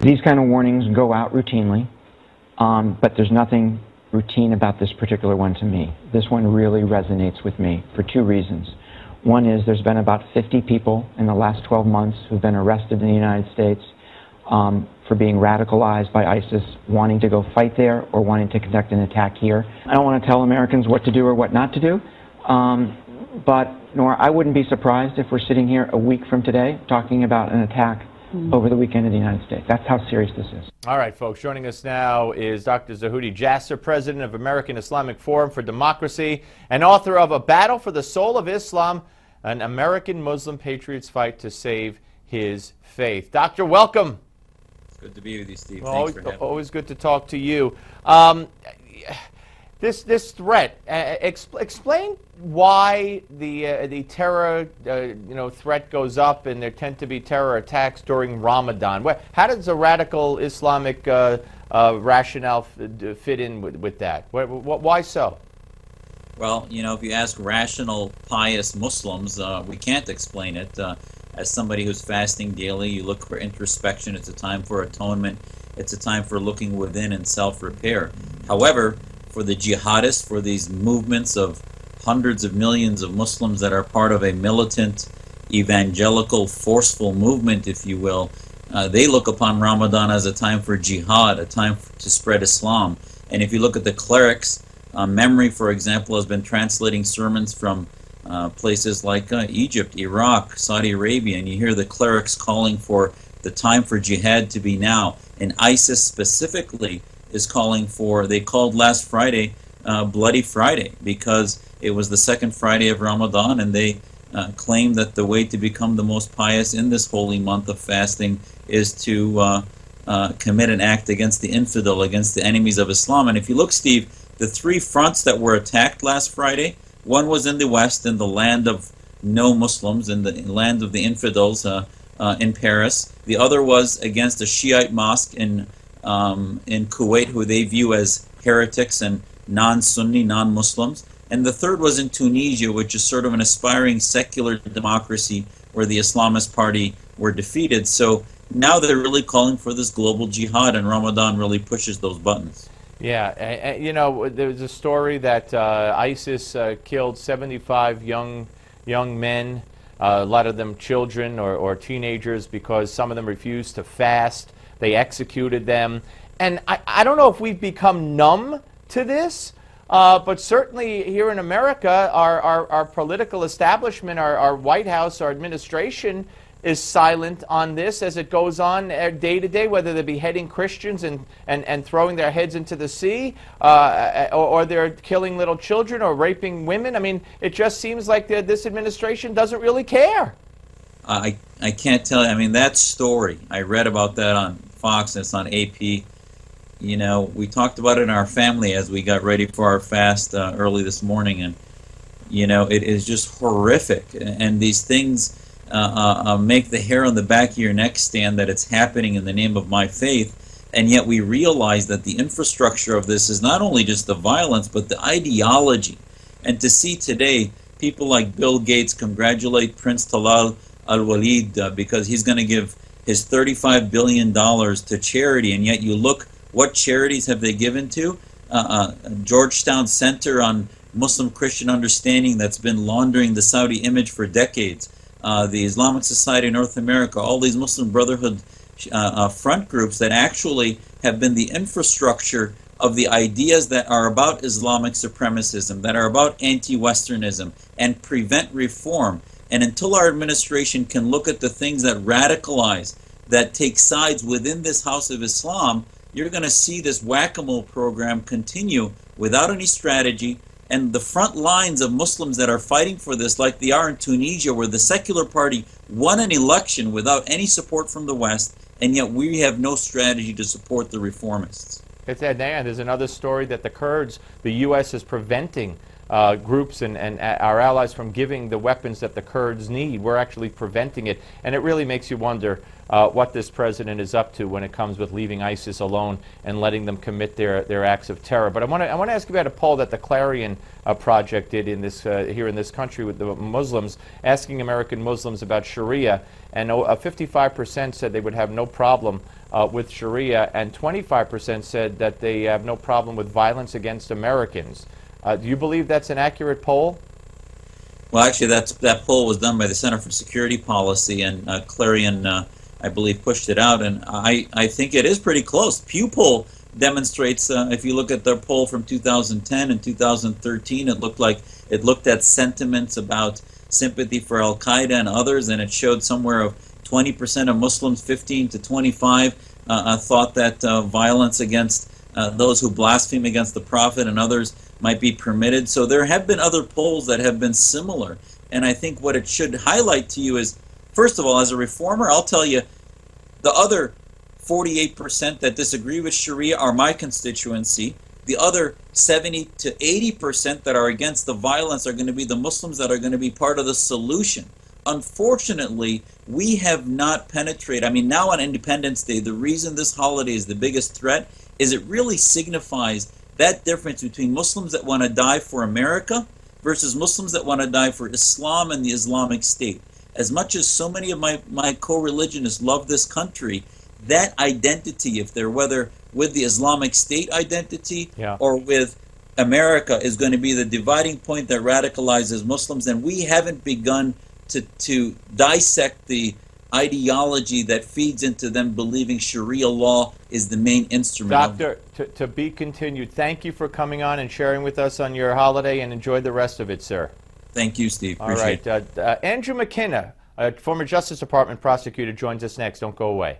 These kind of warnings go out routinely, but there's nothing routine about this particular one to me. This one really resonates with me for two reasons. One is there's been about 50 people in the last 12 months who've been arrested in the United States for being radicalized by ISIS, wanting to go fight there or wanting to conduct an attack here. I don't want to tell Americans what to do or what not to do, but nor I wouldn't be surprised if we're sitting here a week from today talking about an attack over the weekend in the United States. That's how serious this is. All right, folks, joining us now is Dr. Zuhdi Jasser, president of American Islamic Forum for Democracy and author of A Battle for the Soul of Islam, an American Muslim patriot's fight to save his faith. Doctor, welcome. It's good to be with you, Steve. Well, Thanks for having me. Always good to talk to you. This threat, explain why the terror threat goes up, and there tend to be terror attacks during Ramadan. How does a radical Islamic rationale fit in with that? Why so? Well, if you ask rational, pious Muslims, we can't explain it. As somebody who's fasting daily, you look for introspection. It's a time for atonement. It's a time for looking within and self-repair. However, for the jihadists, for these movements of hundreds of millions of Muslims that are part of a militant, evangelical, forceful movement, if you will, they look upon Ramadan as a time for jihad, a time to spread Islam. And if you look at the clerics, Memory, for example, has been translating sermons from places like Egypt, Iraq, Saudi Arabia, and you hear the clerics calling for the time for jihad to be now. And ISIS specifically is calling for, they called last Friday Bloody Friday, because it was the second Friday of Ramadan, and they claim that the way to become the most pious in this holy month of fasting is to commit an act against the infidel, against the enemies of Islam. And if you look, Steve, the three fronts that were attacked last Friday, one was in the West, in the land of no Muslims, in the land of the infidels in Paris. The other was against a Shiite mosque in Kuwait, who they view as heretics and non-Sunni, non-Muslims. And the third was in Tunisia, which is sort of an aspiring secular democracy where the Islamist Party were defeated. So now they're really calling for this global jihad, and Ramadan really pushes those buttons. Yeah, there's a story that ISIS killed 75 young men, a lot of them children or teenagers, because some of them refused to fast. They executed them. And I don't know if we've become numb to this, but certainly here in America, our political establishment, our White House, our administration is silent on this as it goes on day to day, whether they're beheading Christians and throwing their heads into the sea, or they're killing little children or raping women. I mean, it just seems like this administration doesn't really care. I can't tell you. I mean, that story, I read about that on Fox, and it's on AP. We talked about it in our family as we got ready for our fast early this morning, and it is just horrific. And these things make the hair on the back of your neck stand, that it's happening in the name of my faith. And yet we realize that the infrastructure of this is not only just the violence, but the ideology. And to see today people like Bill Gates congratulate Prince Talal al-Walid because he's going to give his $35 billion to charity, and yet you look, what charities have they given to? Georgetown Center on Muslim-Christian Understanding that's been laundering the Saudi image for decades. The Islamic Society of North America, all these Muslim Brotherhood front groups that actually have been the infrastructure of the ideas that are about Islamic supremacism, that are about anti-Westernism, and prevent reform. And until our administration can look at the things that radicalize, that take sides within this house of Islam, you're going to see this whack-a-mole program continue without any strategy. And the front lines of Muslims that are fighting for this, like they are in Tunisia, where the secular party won an election without any support from the West, and yet we have no strategy to support the reformists. There's another story that the Kurds, the U.S. is preventing groups and our allies from giving the weapons that the Kurds need. We're actually preventing it. And it really makes you wonder what this president is up to when it comes with leaving ISIS alone and letting them commit their acts of terror. But I want to ask you about a poll that the Clarion Project did in this, here in this country with the Muslims, asking American Muslims about Sharia. And 55% said they would have no problem with Sharia, and 25% said that they have no problem with violence against Americans. Do you believe that's an accurate poll? Well, actually, that poll was done by the Center for Security Policy, and Clarion, I believe, pushed it out, and I think it is pretty close. Pew poll demonstrates, if you look at their poll from 2010 and 2013, it looked at sentiments about sympathy for Al-Qaeda and others, and it showed somewhere of 20% of Muslims, 15 to 25, thought that violence against those who blaspheme against the Prophet and others might be permitted. So there have been other polls that have been similar, and I think what it should highlight to you is, first of all, as a reformer, I'll tell you, the other 48% that disagree with Sharia are my constituency. The other 70 to 80% that are against the violence are going to be the Muslims that are going to be part of the solution. Unfortunately, we have not penetrated. I mean, now on Independence Day, the reason this holiday is the biggest threat is it really signifies that difference between Muslims that want to die for America versus Muslims that want to die for Islam and the Islamic State. As much as so many of my co-religionists love this country, that identity, if they're whether with the Islamic State identity or with America, is going to be the dividing point that radicalizes Muslims, and we haven't begun to dissect the ideology that feeds into them believing Sharia law is the main instrument. Doctor, to be continued. Thank you for coming on and sharing with us on your holiday, and enjoy the rest of it, sir. Thank you, Steve. All right. Andrew McKenna, a former Justice Department prosecutor, joins us next. Don't go away.